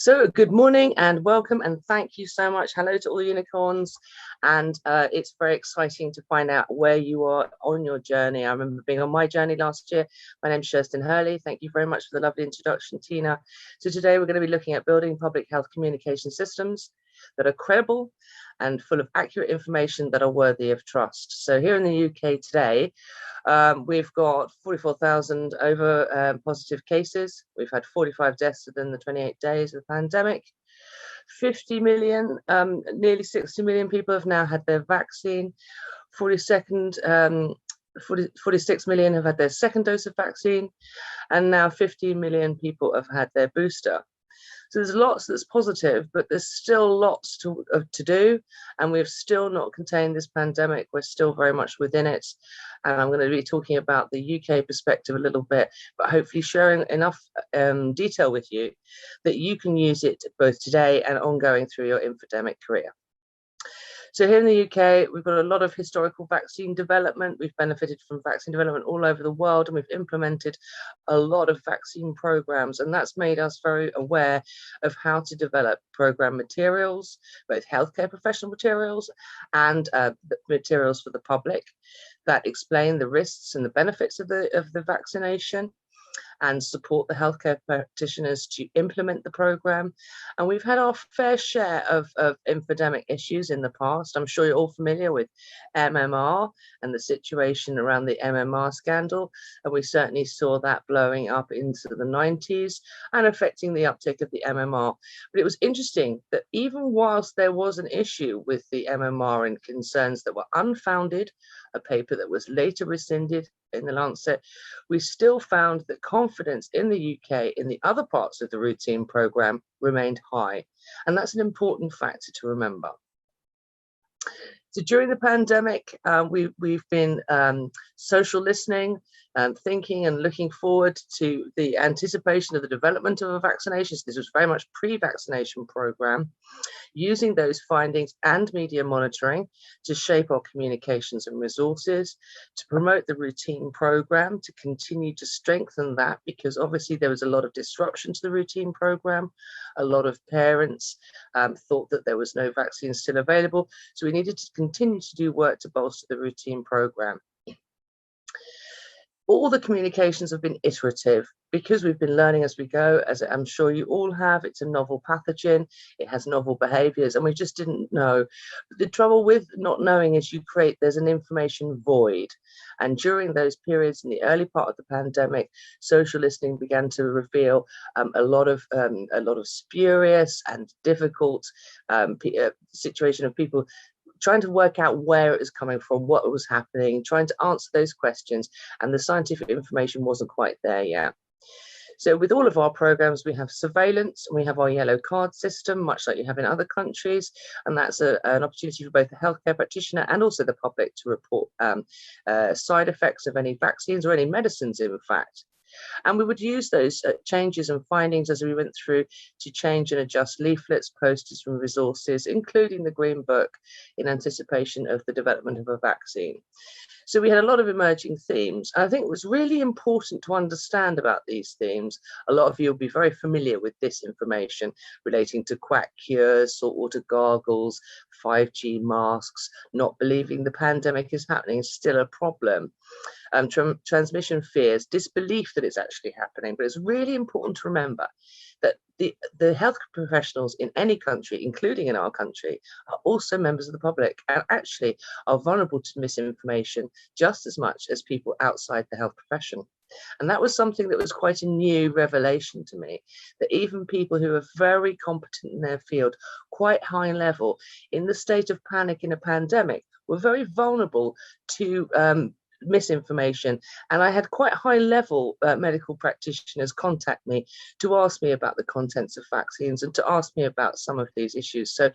So good morning and welcome and thank you so much. Hello to all unicorns, and it's very exciting to find out where you are on your journey. I remember being on my journey last year. My name's Cherstyn Hurley. Thank you very much for the lovely introduction, Tina. So today we're going to be looking at building public health communication systems that are credible and full of accurate information that are worthy of trust. So here in the UK today, we've got 44,000 over positive cases. We've had 45 deaths within the 28 days of the pandemic. 50 million, nearly 60 million people have now had their vaccine. 46 million have had their second dose of vaccine, and now 15 million people have had their booster. So there's lots that's positive, but there's still lots to do, and we've still not contained this pandemic. We're still very much within it, and I'm going to be talking about the UK perspective a little bit, but hopefully sharing enough detail with you that you can use it both today and ongoing through your infodemic career. So here in the UK, we've got a lot of historical vaccine development. We've benefited from vaccine development all over the world, and we've implemented a lot of vaccine programs, and that's made us very aware of how to develop program materials, both healthcare professional materials and materials for the public that explain the risks and the benefits of the vaccination, and support the healthcare practitioners to implement the program. And we've had our fair share of infodemic issues in the past. I'm sure you're all familiar with MMR and the situation around the MMR scandal. And we certainly saw that blowing up into the 90s and affecting the uptake of the MMR. But it was interesting that even whilst there was an issue with the MMR and concerns that were unfounded, a paper that was later rescinded in the Lancet, we still found that confidence in the UK in the other parts of the routine programme remained high. And that's an important factor to remember. So during the pandemic, we've been social listening and thinking and looking forward to the anticipation of the development of a vaccination. So this was very much pre-vaccination program, using those findings and media monitoring to shape our communications and resources, to promote the routine program, to continue to strengthen that, because obviously there was a lot of disruption to the routine program. A lot of parents thought that there was no vaccine still available. So we needed to continue to do work to bolster the routine program. All the communications have been iterative because we've been learning as we go, as I'm sure you all have. It's a novel pathogen, it has novel behaviors, and we just didn't know. The trouble with not knowing is there's an information void. And during those periods in the early part of the pandemic, social listening began to reveal a lot of spurious and difficult situation of people trying to work out where it was coming from, what was happening, trying to answer those questions, and the scientific information wasn't quite there yet. So with all of our programs, we have surveillance, and we have our yellow card system, much like you have in other countries, and that's an opportunity for both the healthcare practitioner and also the public to report side effects of any vaccines or any medicines, in fact. And we would use those changes and findings as we went through to change and adjust leaflets, posters and resources, including the Green Book, in anticipation of the development of a vaccine. So we had a lot of emerging themes. I think it was really important to understand about these themes. A lot of you will be very familiar with this information relating to quack cures, saltwater gargles, 5G masks, not believing the pandemic is happening is still a problem. Transmission fears, disbelief that it's actually happening. But it's really important to remember that the health professionals in any country, including in our country, are also members of the public and actually are vulnerable to misinformation just as much as people outside the health profession. And that was something that was quite a new revelation to me, that even people who are very competent in their field, quite high level, in the state of panic in a pandemic, were very vulnerable to misinformation. And I had quite high level medical practitioners contact me to ask me about the contents of vaccines and to ask me about some of these issues. So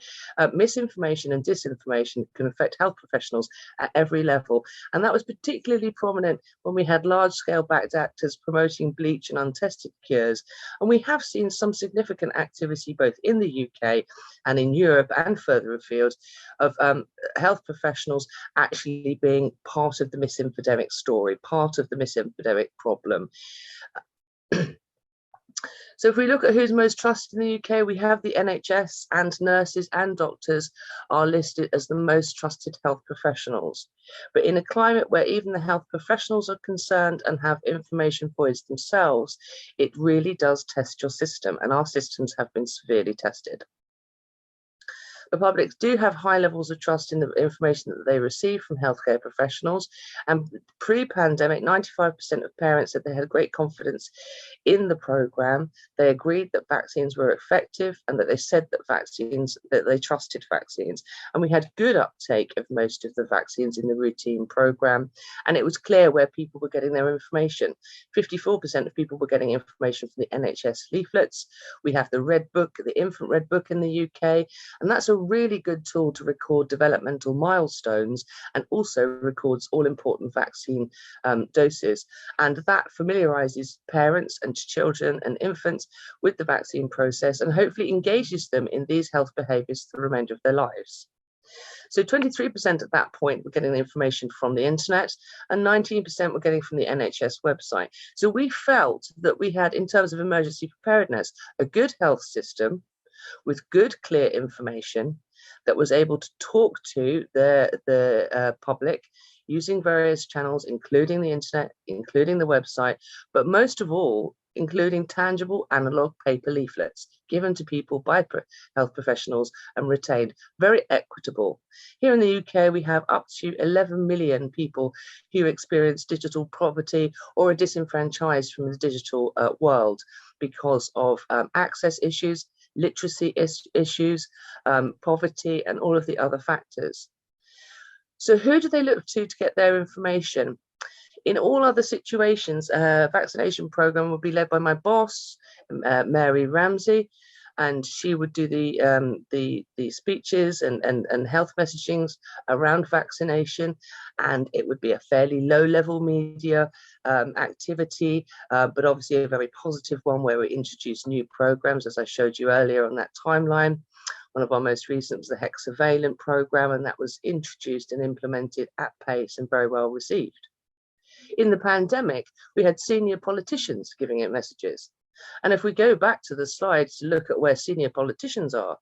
misinformation and disinformation can affect health professionals at every level. And that was particularly prominent when we had large scale backed actors promoting bleach and untested cures. And we have seen some significant activity both in the UK and in Europe and further afield of health professionals actually being part of the misinformation story, part of the misinfodemic problem. So if we look at who's most trusted in the UK, we have the NHS, and nurses and doctors are listed as the most trusted health professionals. But in a climate where even the health professionals are concerned and have information voids themselves, it really does test your system, and our systems have been severely tested. The public do have high levels of trust in the information that they receive from healthcare professionals. And pre-pandemic, 95% of parents said they had great confidence in the programme. They agreed that vaccines were effective, and that they said that they trusted vaccines. And we had good uptake of most of the vaccines in the routine programme. And it was clear where people were getting their information. 54% of people were getting information from the NHS leaflets. We have the Red Book, the Infant Red Book in the UK, and that's a really good tool to record developmental milestones, and also records all important vaccine doses. And that familiarizes parents and children and infants with the vaccine process, and hopefully engages them in these health behaviors for the remainder of their lives. So 23% at that point were getting the information from the internet, and 19% were getting from the NHS website. So we felt that we had, in terms of emergency preparedness, a good health system with good, clear information that was able to talk to the public using various channels, including the internet, including the website, but most of all, including tangible analog paper leaflets given to people by health professionals and retained. Very equitable. Here in the UK, we have up to 11 million people who experience digital poverty or are disenfranchised from the digital world because of access issues, literacy issues, poverty, and all of the other factors. So who do they look to get their information? In all other situations, a vaccination program would be led by my boss, Mary Ramsey, and she would do the speeches and health messagings around vaccination, and it would be a fairly low-level media activity, but obviously a very positive one, where we introduce new programs, as I showed you earlier on that timeline. One of our most recent was the hexavalent program, and that was introduced and implemented at pace and very well received. In the pandemic, we had senior politicians giving it messages. And if we go back to the slides to look at where senior politicians are,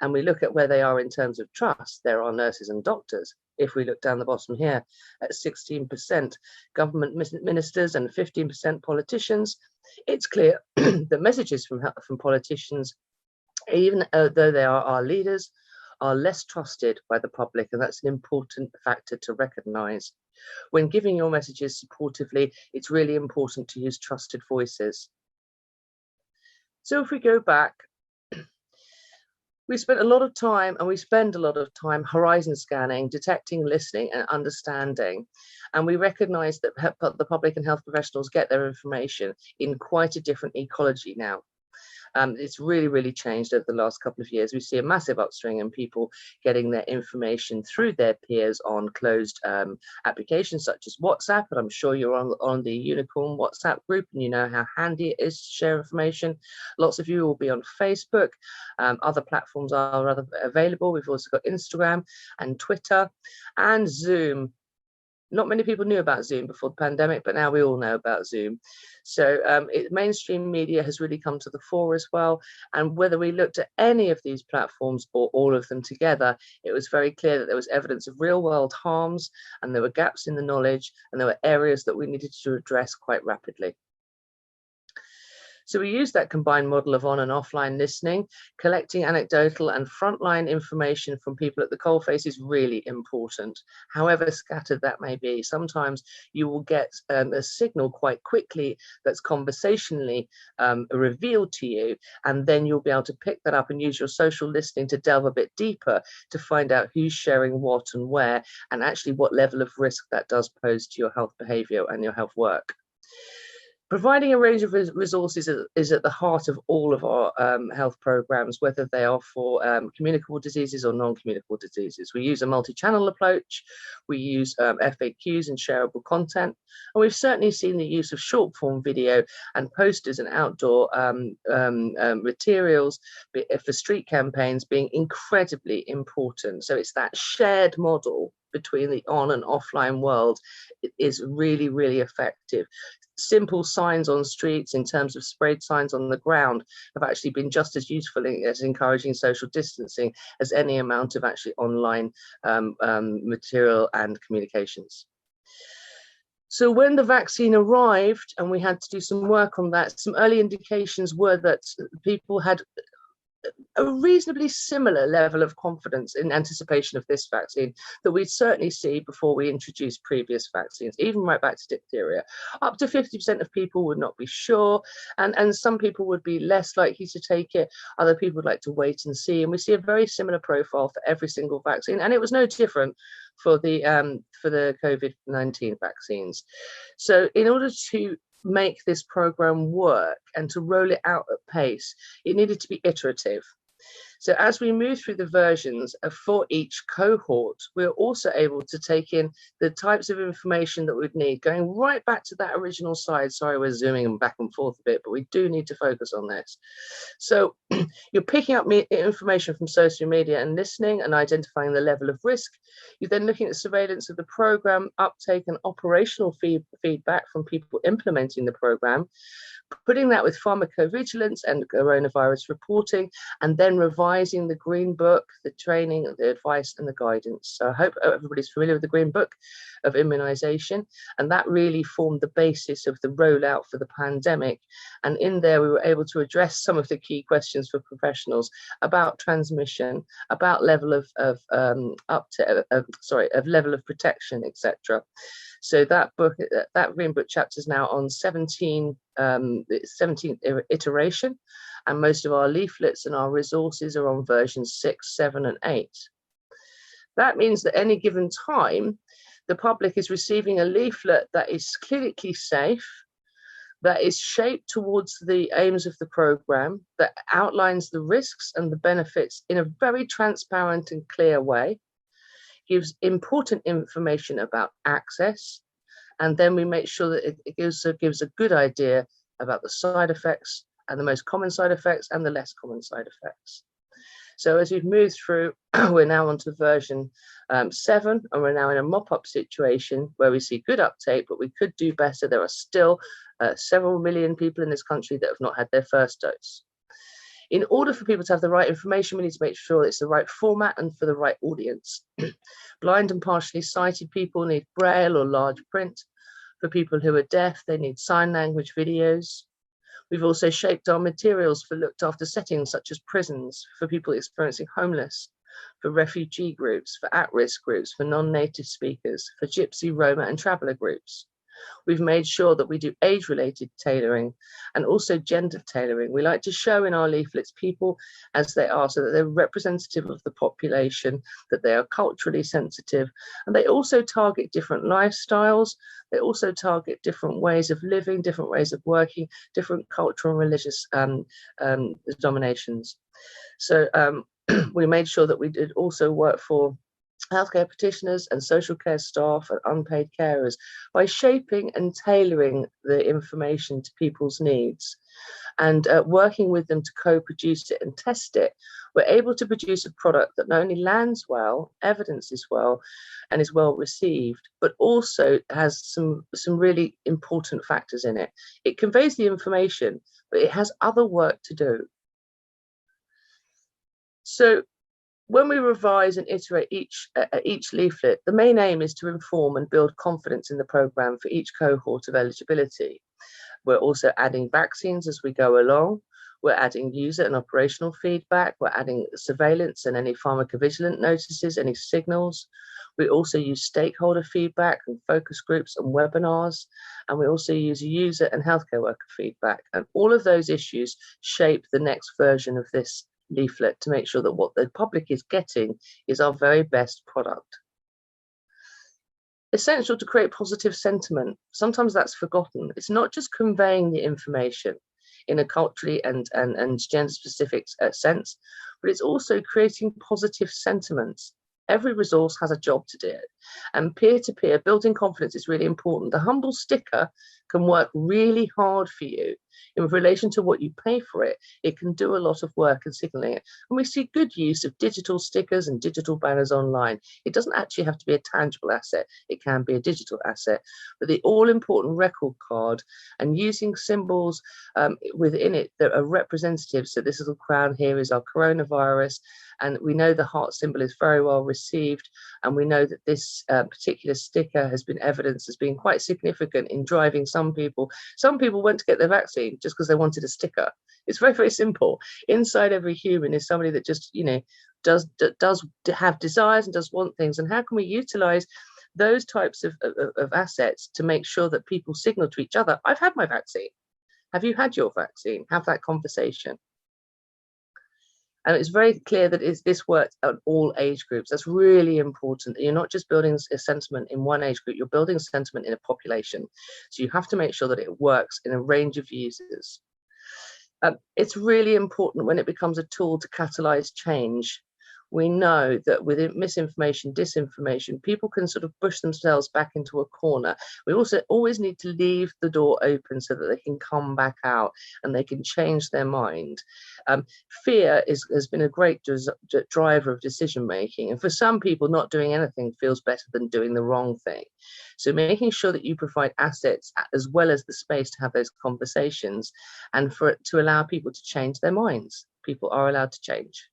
and we look at where they are in terms of trust, there are nurses and doctors. If we look down the bottom here at 16% government ministers and 15% politicians, it's clear that messages from politicians, even though they are our leaders, are less trusted by the public, and that's an important factor to recognise. When giving your messages supportively, it's really important to use trusted voices. So if we go back, we spent a lot of time, and we spend a lot of time, horizon scanning, detecting, listening, and understanding. And we recognise that the public and health professionals get their information in quite a different ecology now. It's really, really changed over the last couple of years. We see a massive upswing in people getting their information through their peers on closed applications such as WhatsApp. And I'm sure you're on the Unicorn WhatsApp group, and you know how handy it is to share information. Lots of you will be on Facebook. Other platforms are available. We've also got Instagram and Twitter and Zoom. Not many people knew about Zoom before the pandemic, but now we all know about Zoom. So mainstream media has really come to the fore as well. And whether we looked at any of these platforms or all of them together, it was very clear that there was evidence of real world harms, and there were gaps in the knowledge, and there were areas that we needed to address quite rapidly. So we use that combined model of on and offline listening. Collecting anecdotal and frontline information from people at the coalface is really important. However scattered that may be, sometimes you will get a signal quite quickly that's conversationally revealed to you, and then you'll be able to pick that up and use your social listening to delve a bit deeper to find out who's sharing what and where, and actually what level of risk that does pose to your health behaviour and your health work. Providing a range of resources is at the heart of all of our health programs, whether they are for communicable diseases or non-communicable diseases. We use a multi-channel approach, we use FAQs and shareable content, and we've certainly seen the use of short-form video and posters and outdoor materials for street campaigns being incredibly important. So it's that shared model between the on and offline world is really, really effective. Simple signs on streets in terms of sprayed signs on the ground have actually been just as useful as encouraging social distancing as any amount of actually online material and communications. So when the vaccine arrived and we had to do some work on that, some early indications were that people had a reasonably similar level of confidence in anticipation of this vaccine that we'd certainly see before we introduced previous vaccines, even right back to diphtheria. Up to 50% of people would not be sure, and some people would be less likely to take it. Other people would like to wait and see, and we see a very similar profile for every single vaccine, and it was no different for the COVID-19 vaccines. So in order to make this program work and to roll it out at pace, it needed to be iterative. So as we move through the versions for each cohort, we're also able to take in the types of information that we'd need, going right back to that original slide. Sorry, we're zooming back and forth a bit, but we do need to focus on this. So you're picking up information from social media and listening and identifying the level of risk. You're then looking at surveillance of the program, uptake and operational feedback from people implementing the program, putting that with pharmacovigilance and coronavirus reporting, and then revising the Green Book, the training, the advice and the guidance. So I hope everybody's familiar with the Green Book of immunization, and that really formed the basis of the rollout for the pandemic. And in there, we were able to address some of the key questions for professionals about transmission, about level of level of protection, etc. So that book, that Green Book chapter is now on 17th iteration, and most of our leaflets and our resources are on versions 6, 7, and 8. That means that any given time, the public is receiving a leaflet that is clinically safe, that is shaped towards the aims of the program, that outlines the risks and the benefits in a very transparent and clear way, gives important information about access, and then we make sure that it also gives a good idea about the side effects and the most common side effects and the less common side effects. So as we've moved through, we're now onto version 7, and we're now in a mop-up situation where we see good uptake, but we could do better. There are still several million people in this country that have not had their first dose. In order for people to have the right information, we need to make sure it's the right format and for the right audience. Blind and partially sighted people need braille or large print. For people who are deaf, they need sign language videos. We've also shaped our materials for looked after settings such as prisons, for people experiencing homeless, for refugee groups, for at-risk groups, for non-native speakers, for Gypsy, Roma and traveller groups. We've made sure that we do age-related tailoring and also gender tailoring. We like to show in our leaflets people as they are, so that they're representative of the population, that they are culturally sensitive, and they also target different lifestyles. They also target different ways of living, different ways of working, different cultural and religious dominations. So we made sure that we did also work for healthcare practitioners and social care staff and unpaid carers by shaping and tailoring the information to people's needs and working with them to co-produce it and test it. We're able to produce a product that not only lands well, evidences well, and is well received, but also has some really important factors in it. It conveys the information, but it has other work to do. So when we revise and iterate each leaflet, the main aim is to inform and build confidence in the programme for each cohort of eligibility. We're also adding vaccines as we go along. We're adding user and operational feedback. We're adding surveillance and any pharmacovigilance notices, any signals. We also use stakeholder feedback and focus groups and webinars. And we also use user and healthcare worker feedback. And all of those issues shape the next version of this leaflet to make sure that what the public is getting is our very best product. Essential to create positive sentiment. Sometimes that's forgotten. It's not just conveying the information in a culturally and gender specific sense, but it's also creating positive sentiments. Every resource has a job to do, and peer-to-peer building confidence is really important. The humble sticker can work really hard for you in relation to what you pay for it. It can do a lot of work in signaling it. And we see good use of digital stickers and digital banners online. It doesn't actually have to be a tangible asset. It can be a digital asset. But the all-important record card and using symbols within it that are representative. So this little crown here is our coronavirus. And we know the heart symbol is very well received. And we know that this particular sticker has been evidenced as being quite significant in driving some people. Some people went to get their vaccine just because they wanted a sticker. It's very, very simple. Inside every human is somebody that just, does have desires and does want things. And how can we utilize those types of assets to make sure that people signal to each other, I've had my vaccine. Have you had your vaccine? Have that conversation. And it's very clear that this works at all age groups. That's really important. You're not just building a sentiment in one age group, you're building a sentiment in a population. So you have to make sure that it works in a range of users. It's really important when it becomes a tool to catalyze change. We know that with misinformation, disinformation, people can sort of push themselves back into a corner. We also always need to leave the door open so that they can come back out and they can change their mind. Fear has been a great driver of decision making. And for some people, not doing anything feels better than doing the wrong thing. So making sure that you provide assets as well as the space to have those conversations and to allow people to change their minds. People are allowed to change.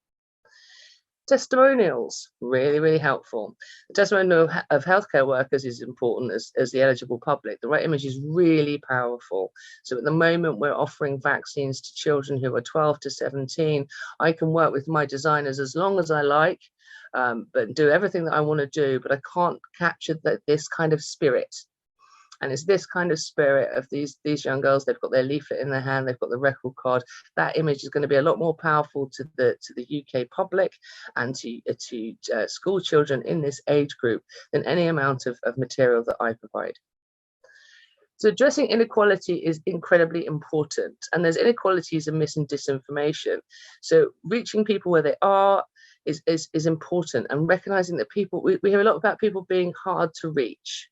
Testimonials, really, really helpful. The testimonial of healthcare workers is important as the eligible public. The right image is really powerful. So at the moment, we're offering vaccines to children who are 12 to 17. I can work with my designers as long as I like, but do everything that I want to do, but I can't capture this kind of spirit. And it's this kind of spirit of these young girls. They've got their leaflet in their hand, they've got the record card. That image is going to be a lot more powerful to the UK public and to school children in this age group than any amount of material that I provide. So addressing inequality is incredibly important, and there's inequalities and mis and disinformation. So reaching people where they are is important, and recognizing that people, we hear a lot about people being hard to reach.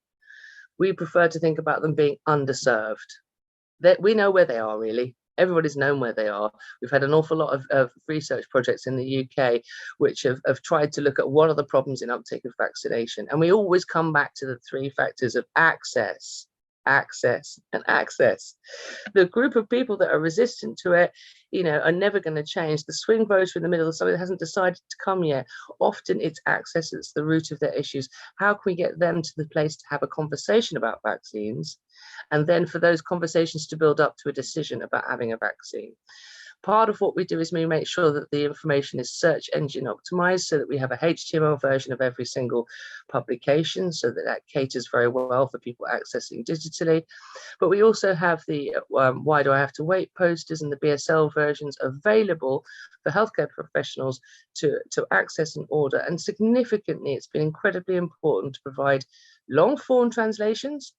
We prefer to think about them being underserved. We know where they are, really. Everybody's known where they are. We've had an awful lot of research projects in the UK which have tried to look at what are the problems in uptake of vaccination. And we always come back to the three factors of access, and access. The group of people that are resistant to it, are never going to change. The swing voter in the middle, somebody that hasn't decided to come yet, often it's access that's the root of their issues. How can we get them to the place to have a conversation about vaccines, and then for those conversations to build up to a decision about having a vaccine? Part of what we do is we make sure that the information is search engine optimized, so that we have a HTML version of every single publication, so that caters very well for people accessing digitally. But we also have the why do I have to wait posters and the BSL versions available for healthcare professionals to access and order. And significantly, it's been incredibly important to provide long form translations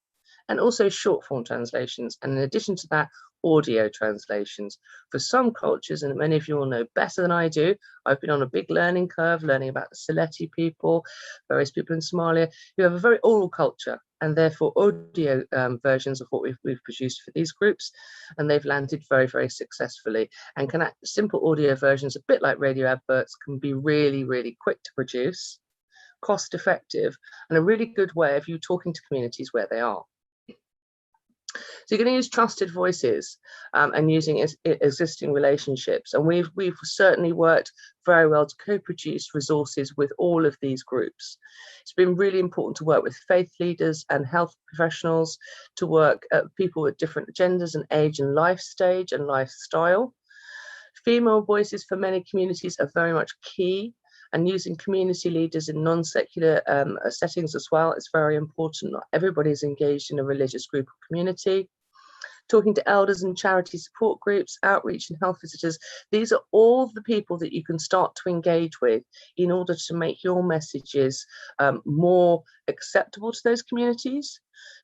and also short form translations. And in addition to that, audio translations. For some cultures, and many of you will know better than I do, I've been on a big learning curve, learning about the Sylheti people, various people in Somalia, who have a very oral culture, and therefore audio versions of what we've produced for these groups, and they've landed very, very successfully. And simple audio versions, a bit like radio adverts, can be really, really quick to produce, cost effective, and a really good way of you talking to communities where they are. So you're going to use trusted voices and using existing relationships. And we've certainly worked very well to co-produce resources with all of these groups. It's been really important to work with faith leaders and health professionals, to work at people with different genders and age and life stage and lifestyle. Female voices for many communities are very much key. And using community leaders in non-secular settings as well is very important. Not everybody is engaged in a religious group or community. Talking to elders and charity support groups, outreach and health visitors. These are all the people that you can start to engage with in order to make your messages more acceptable to those communities,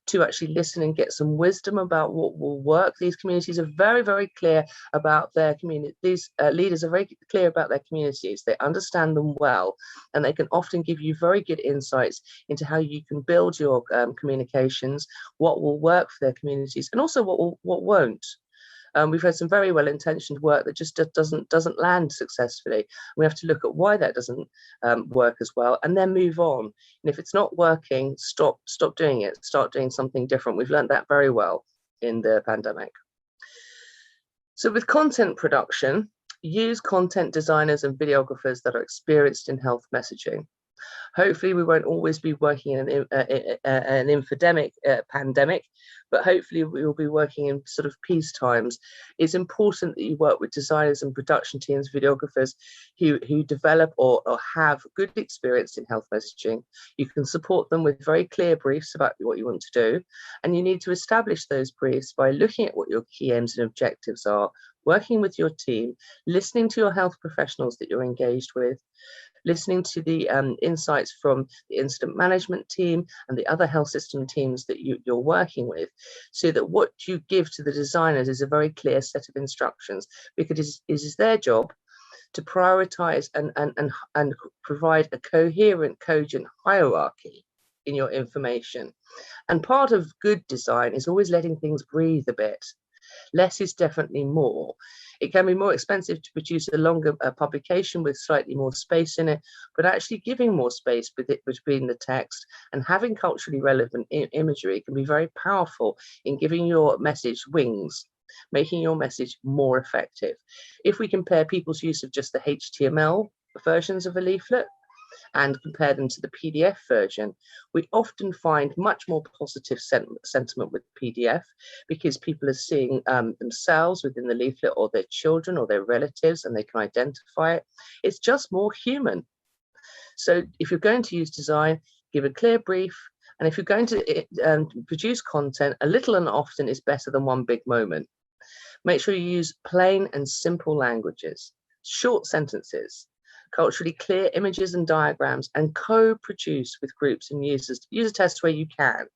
to actually listen and get some wisdom about what will work. These communities are very, very clear about their community. These leaders are very clear about their communities. They understand them well, and they can often give you very good insights into how you can build your communications, what will work for their communities, and also what won't. We've had some very well-intentioned work that just doesn't land successfully. We have to look at why that doesn't work as well, and then move on. And if it's not working, stop doing it. Start doing something different. We've learned that very well in the pandemic. So with content production, use content designers and videographers that are experienced in health messaging. Hopefully we won't always be working in an infodemic pandemic, but hopefully we will be working in sort of peace times. It's important that you work with designers and production teams, videographers who develop or have good experience in health messaging. You can support them with very clear briefs about what you want to do, and you need to establish those briefs by looking at what your key aims and objectives are, working with your team, listening to your health professionals that you're engaged with, listening to the insights from the incident management team and the other health system teams that you're working with, so that what you give to the designers is a very clear set of instructions, because it is their job to prioritize and provide a coherent, cogent hierarchy in your information. And part of good design is always letting things breathe a bit. Less is definitely more. It can be more expensive to produce a longer publication with slightly more space in it, but actually giving more space between the text and having culturally relevant imagery can be very powerful in giving your message wings, making your message more effective. If we compare people's use of just the HTML versions of a leaflet and compare them to the PDF version, we often find much more positive sentiment with PDF, because people are seeing themselves within the leaflet, or their children or their relatives, and they can identify it. It's just more human. So if you're going to use design, give a clear brief, and if you're going to produce content, a little and often is better than one big moment. Make sure you use plain and simple languages, short sentences, culturally clear images and diagrams, and co-produce with groups and users. Use a test where you can.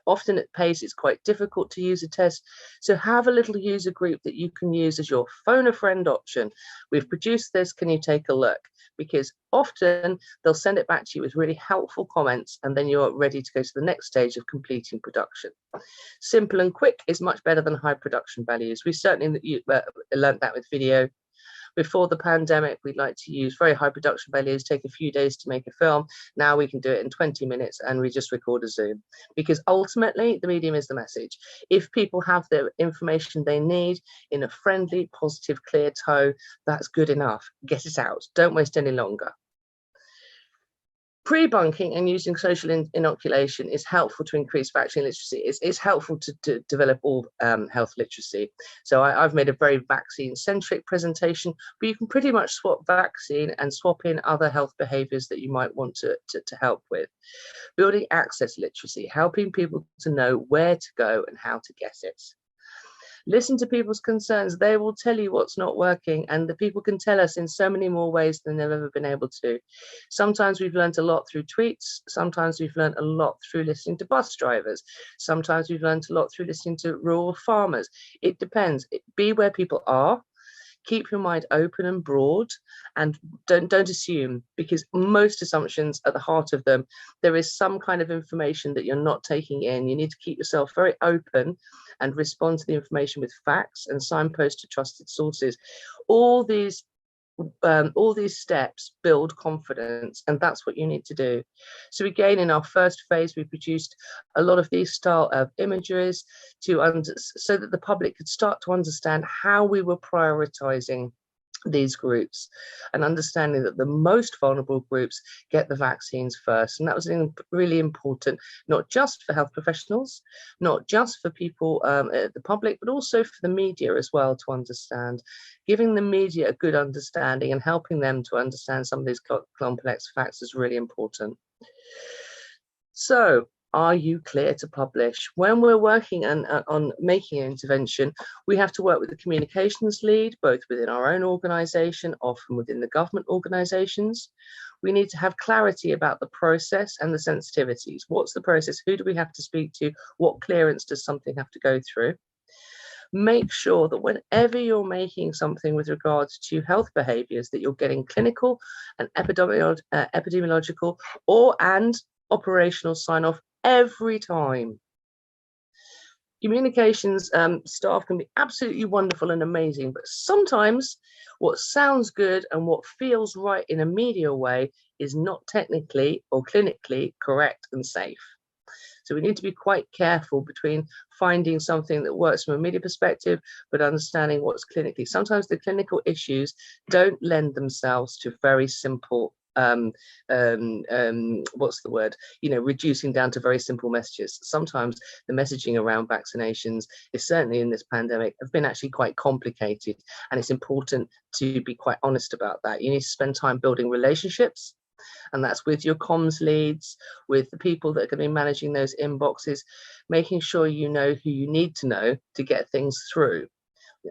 Often at pace, it's quite difficult to use a test, so have a little user group that you can use as your phone a friend option. We've produced this, can you take a look? Because often they'll send it back to you with really helpful comments, and then you're ready to go to the next stage of completing production. Simple and quick is much better than high production values. We certainly learned that with video. Before the pandemic, we'd like to use very high production values, take a few days to make a film. Now we can do it in 20 minutes and we just record a Zoom, because ultimately the medium is the message. If people have the information they need in a friendly, positive, clear tone, that's good enough. Get it out. Don't waste any longer. Pre-bunking and using social inoculation is helpful to increase vaccine literacy. It's helpful to develop all health literacy. So I've made a very vaccine-centric presentation, but you can pretty much swap vaccine and swap in other health behaviours that you might want to help with. Building access literacy, helping people to know where to go and how to get it. Listen to people's concerns. They will tell you what's not working, and the people can tell us in so many more ways than they've ever been able to. Sometimes we've learned a lot through tweets. Sometimes we've learned a lot through listening to bus drivers. Sometimes we've learned a lot through listening to rural farmers. It depends. Be where people are. Keep your mind open and broad, and don't assume, because most assumptions at the heart of them, there is some kind of information that you're not taking in. You need to keep yourself very open and respond to the information with facts and signpost to trusted sources. All these steps build confidence, and that's what you need to do. So again, in our first phase, we produced a lot of these style of imageries so that the public could start to understand how we were prioritizing these groups, and understanding that the most vulnerable groups get the vaccines first. And that was really important, not just for health professionals, not just for people, the public, but also for the media as well to understand. Giving the media a good understanding and helping them to understand some of these complex facts is really important. So, are you clear to publish? When we're working on making an intervention, we have to work with the communications lead, both within our own organisation, often within the government organisations. We need to have clarity about the process and the sensitivities. What's the process? Who do we have to speak to? What clearance does something have to go through? Make sure that whenever you're making something with regards to health behaviors, that you're getting clinical and epidemiological and operational sign-off every time. Communications staff can be absolutely wonderful and amazing, but sometimes what sounds good and what feels right in a media way is not technically or clinically correct and safe. So we need to be quite careful between finding something that works from a media perspective, but understanding what's clinically. Sometimes the clinical issues don't lend themselves to very simple, what's the word? Reducing down to very simple messages. Sometimes the messaging around vaccinations is certainly in this pandemic have been actually quite complicated. And it's important to be quite honest about that. You need to spend time building relationships. And that's with your comms leads, with the people that are going to be managing those inboxes, making sure you know who you need to know to get things through.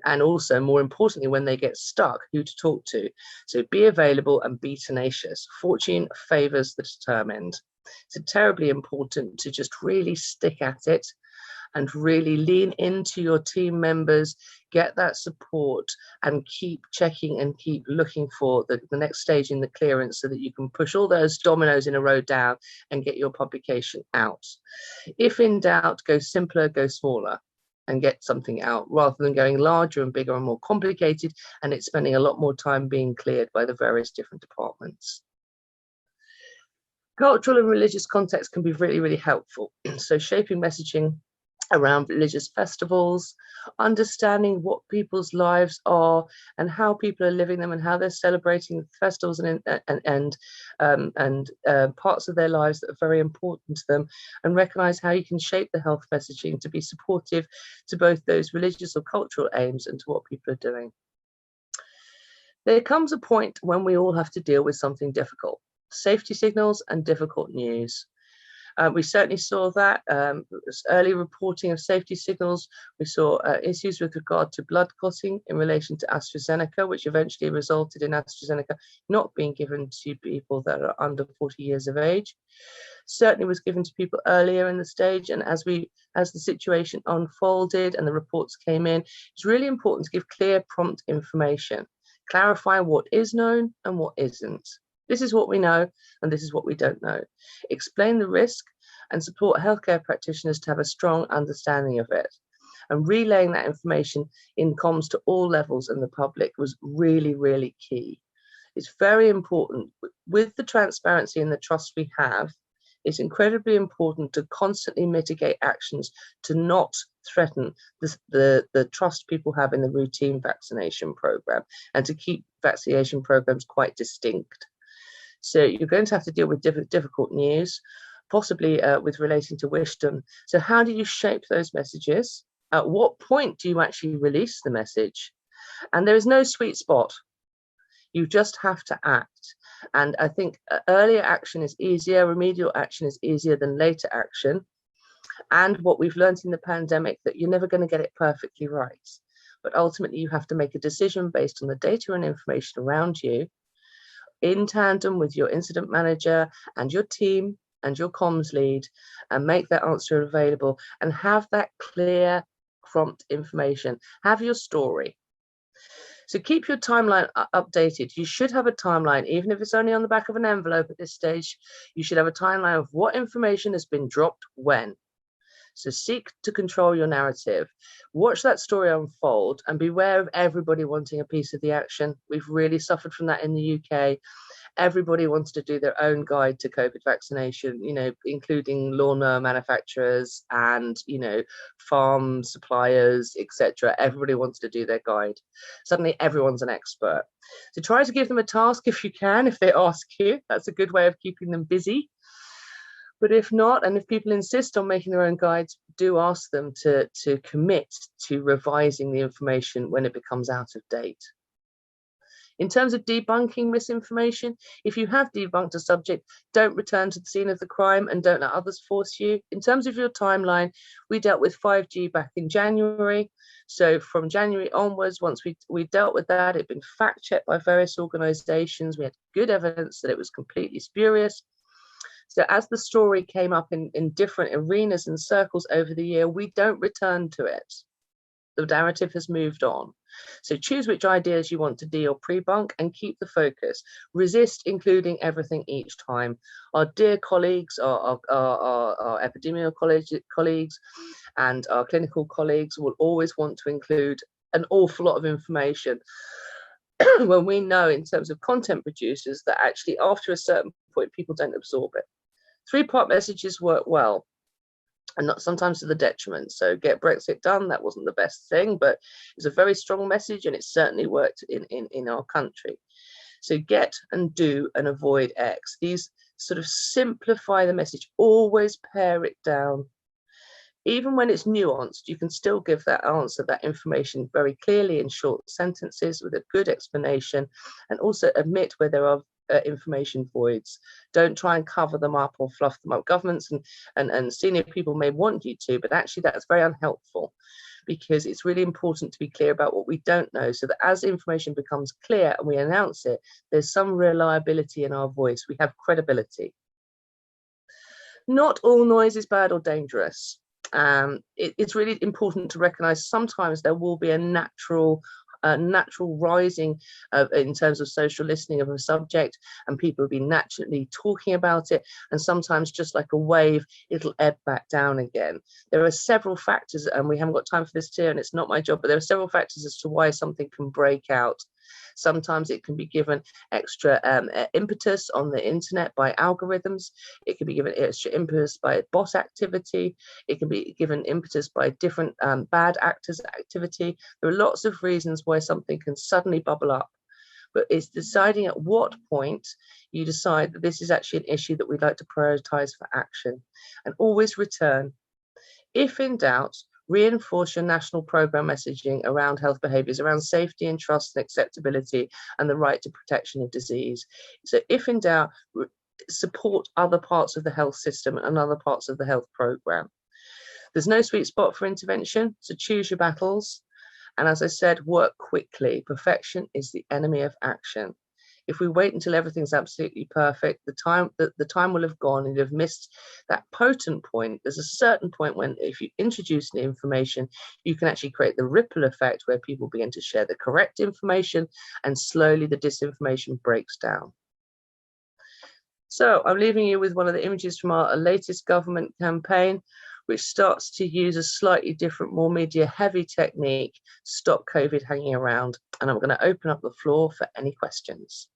And also, more importantly, when they get stuck, who to talk to. So be available and be tenacious. Fortune favors the determined. It's terribly important to just really stick at it and really lean into your team members, get that support, and keep checking and keep looking for the next stage in the clearance so that you can push all those dominoes in a row down and get your publication out. If in doubt, go simpler, go smaller, and get something out rather than going larger and bigger and more complicated, and it's spending a lot more time being cleared by the various different departments. Cultural and religious context can be really, really helpful. So shaping messaging around religious festivals, understanding what people's lives are and how people are living them and how they're celebrating festivals and parts of their lives that are very important to them, and recognize how you can shape the health messaging to be supportive to both those religious or cultural aims and to what people are doing. There comes a point when we all have to deal with something difficult, safety signals and difficult news. We certainly saw that early reporting of safety signals. We saw issues with regard to blood clotting in relation to AstraZeneca, which eventually resulted in AstraZeneca not being given to people that are under 40 years of age. Certainly was given to people earlier in the stage, and as the situation unfolded and the reports came in, it's really important to give clear, prompt information, clarify what is known and what isn't. This is what we know, and this is what we don't know. Explain the risk and support healthcare practitioners to have a strong understanding of it. And relaying that information in comms to all levels and the public was really, really key. It's very important. With the transparency and the trust we have, it's incredibly important to constantly mitigate actions to not threaten the trust people have in the routine vaccination program, and to keep vaccination programs quite distinct. So you're going to have to deal with difficult news, possibly with relating to wisdom. So how do you shape those messages? At what point do you actually release the message? And there is no sweet spot. You just have to act. And I think earlier action is easier, remedial action is easier than later action. And what we've learned in the pandemic, that you're never going to get it perfectly right. But ultimately, you have to make a decision based on the data and information around you, in tandem with your incident manager and your team and your comms lead, and make that answer available and have that clear, prompt information. Have your story. So keep your timeline updated. You should have a timeline, even if it's only on the back of an envelope at this stage. You should have a timeline of what information has been dropped when. So seek to control your narrative. Watch that story unfold and beware of everybody wanting a piece of the action. We've really suffered from that in the UK. Everybody wants to do their own guide to COVID vaccination, including lawnmower manufacturers and, farm suppliers, etc. Everybody wants to do their guide. Suddenly everyone's an expert. So try to give them a task if you can, if they ask you. That's a good way of keeping them busy. But if not, and if people insist on making their own guides, do ask them to commit to revising the information when it becomes out of date. In terms of debunking misinformation, if you have debunked a subject, don't return to the scene of the crime and don't let others force you. In terms of your timeline, we dealt with 5G back in January. So from January onwards, once we dealt with that, it'd been fact-checked by various organizations. We had good evidence that it was completely spurious. So as the story came up in different arenas and circles over the year, we don't return to it. The narrative has moved on. So choose which ideas you want to de or pre-bunk and keep the focus. Resist including everything each time. Our dear colleagues, our epidemiology colleagues and our clinical colleagues will always want to include an awful lot of information when we know in terms of content producers that actually after a certain point, people don't absorb it. 3-part messages work well, and not sometimes to the detriment. So get Brexit done, that wasn't the best thing, but it's a very strong message and it certainly worked in our country. So get and do and avoid X. These sort of simplify the message, always pare it down. Even when it's nuanced, you can still give that answer, that information very clearly in short sentences with a good explanation, and also admit where there are information voids. Don't try and cover them up or fluff them up. Governments and senior people may want you to, but actually that's very unhelpful, because it's really important to be clear about what we don't know, so that as information becomes clear and we announce it, there's some reliability in our voice. We have credibility. Not all noise is bad or dangerous. It's really important to recognize sometimes there will be a natural rising in terms of social listening of a subject, and people will be naturally talking about it, and sometimes just like a wave it'll ebb back down again. There are several factors, and we haven't got time for this here and it's not my job, but there are several factors as to why something can break out. Sometimes it can be given extra impetus on the internet by algorithms. It can be given extra impetus by bot activity. It can be given impetus by different bad actors' activity. There are lots of reasons why something can suddenly bubble up. But it's deciding at what point you decide that this is actually an issue that we'd like to prioritize for action. And always return. If in doubt, reinforce your national program messaging around health behaviours, around safety and trust and acceptability and the right to protection of disease. So if in doubt, support other parts of the health system and other parts of the health program. There's no sweet spot for intervention, so choose your battles. And as I said, work quickly. Perfection is the enemy of action. If we wait until everything's absolutely perfect, the time will have gone and you'll have missed that potent point. There's a certain point when if you introduce new information, you can actually create the ripple effect where people begin to share the correct information and slowly the disinformation breaks down. So I'm leaving you with one of the images from our latest government campaign, which starts to use a slightly different, more media heavy technique, stop COVID hanging around. And I'm going to open up the floor for any questions.